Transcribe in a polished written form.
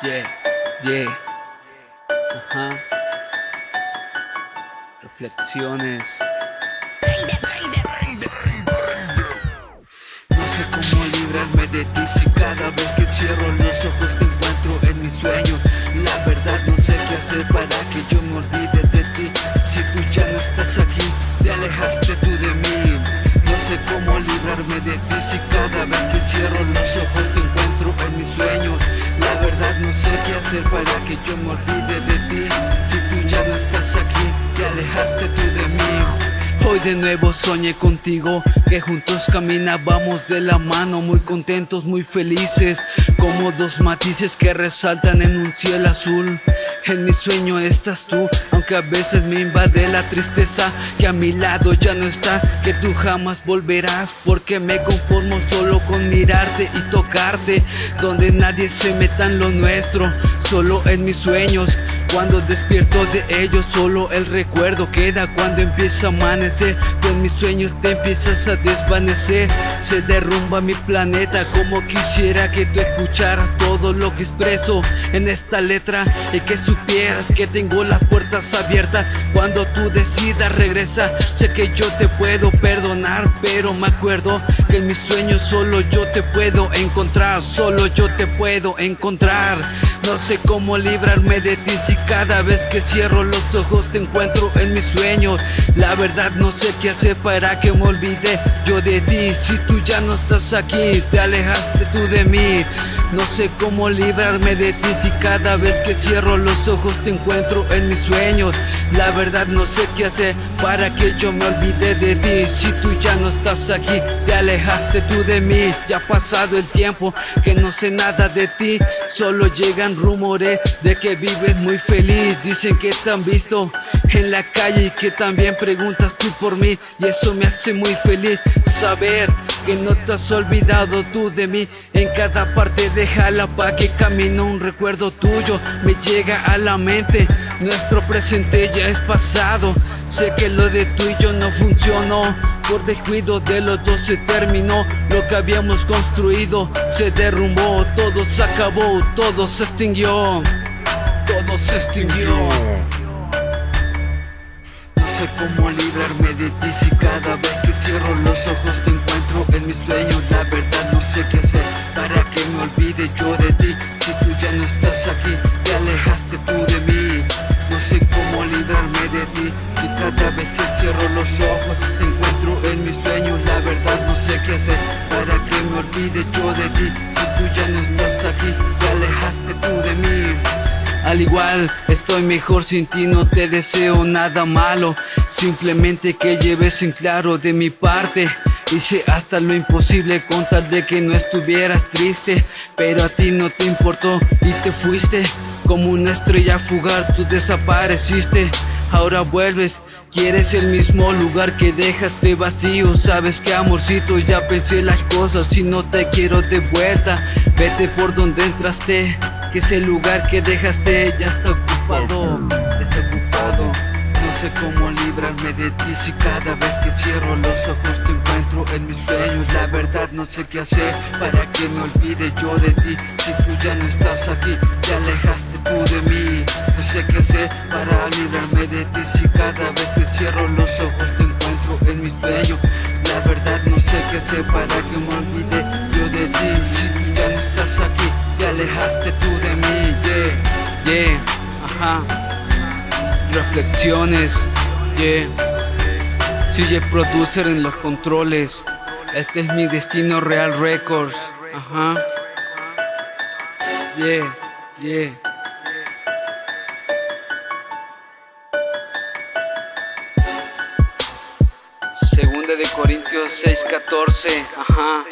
Yeah, yeah, ajá. Reflexiones. No sé cómo librarme de ti si cada vez que cierro los ojos te encuentro en mis sueños. La verdad no sé qué hacer para que yo me olvide de ti. Si tú ya no estás aquí, te alejaste tú de mí. No sé cómo librarme de ti si cada vez que cierro los ojos te encuentro en mis sueños. La verdad no sé qué hacer para que yo me olvide de ti. Si tú ya no estás aquí, te alejaste tú de mí. Hoy de nuevo soñé contigo, que juntos caminábamos de la mano, muy contentos, muy felices, como dos matices que resaltan en un cielo azul. En mi sueño estás tú, aunque a veces me invade la tristeza, que a mi lado ya no está, que tú jamás volverás, porque me conformo solo con mirarte y tocarte, donde nadie se meta en lo nuestro, solo en mis sueños. Cuando despierto de ellos solo el recuerdo queda cuando empieza a amanecer. Tú en mis sueños te empiezas a desvanecer. Se derrumba mi planeta como quisiera que tú escucharas todo lo que expreso en esta letra, y que supieras que tengo las puertas abiertas. Cuando tú decidas regresar, sé que yo te puedo perdonar, pero me acuerdo que en mis sueños solo yo te puedo encontrar, solo yo te puedo encontrar. No sé cómo librarme de ti si cada vez que cierro los ojos te encuentro en mis sueños. La verdad no sé qué hacer para que me olvide yo de ti. Si tú ya no estás aquí, te alejaste tú de mí. No sé cómo librarme de ti si cada vez que cierro los ojos te encuentro en mis sueños. La verdad no sé qué hacer para que yo me olvide de ti. Si tú ya no estás aquí, te alejaste tú de mí. Ya ha pasado el tiempo que no sé nada de ti, solo llegan rumores de que vives muy feliz. Dicen que te han visto en la calle y que también preguntas tú por mí, y eso me hace muy feliz saber que no te has olvidado tú de mí. En cada parte de Jalapa que camino un recuerdo tuyo me llega a la mente. Nuestro presente ya es pasado. Sé que lo de tú y yo no funcionó, por descuido de los dos se terminó. Lo que habíamos construido se derrumbó, todo se acabó, todo se extinguió, todo se extinguió. No sé cómo librarme de ti si cada vez que cierro los ojos te encuentro en mis sueños. La verdad no sé qué hacer para que me olvide yo de ti. Si tú ya no estás aquí, te alejaste tú de mí. No sé cómo librarme de ti si cada vez que cierro los ojos te encuentro en mis sueños. La verdad no sé qué hacer para que me olvide yo de ti. Si tú ya no estás aquí, te alejaste tú de mí. Al igual, estoy mejor sin ti, no te deseo nada malo, simplemente que lleves en claro de mi parte. Hice hasta lo imposible con tal de que no estuvieras triste, pero a ti no te importó y te fuiste. Como una estrella fugaz tú desapareciste. Ahora vuelves, quieres el mismo lugar que dejaste vacío. Sabes que amorcito, ya pensé las cosas y no te quiero de vuelta. Vete por donde entraste, que ese lugar que dejaste ya está ocupado, está ocupado. No sé cómo librarme de ti si cada vez que cierro los ojos te encuentro en mis sueños. La verdad no sé qué hacer para que me olvide yo de ti. Si tú ya no estás aquí, te alejaste tú de mí. No sé qué hacer para librarme de ti si cada vez que cierro los ojos te encuentro en mis sueños. La verdad no sé qué hacer para que me olvide yo de ti. Si tú ya no estás aquí, te alejaste tú de mí. Yeah, yeah, ajá. Reflexiones, yeah. CJ Producer en los controles. Este es mi Destino Real Records. Ajá. Yeah, yeah. Segunda de Corintios 6:14. Ajá.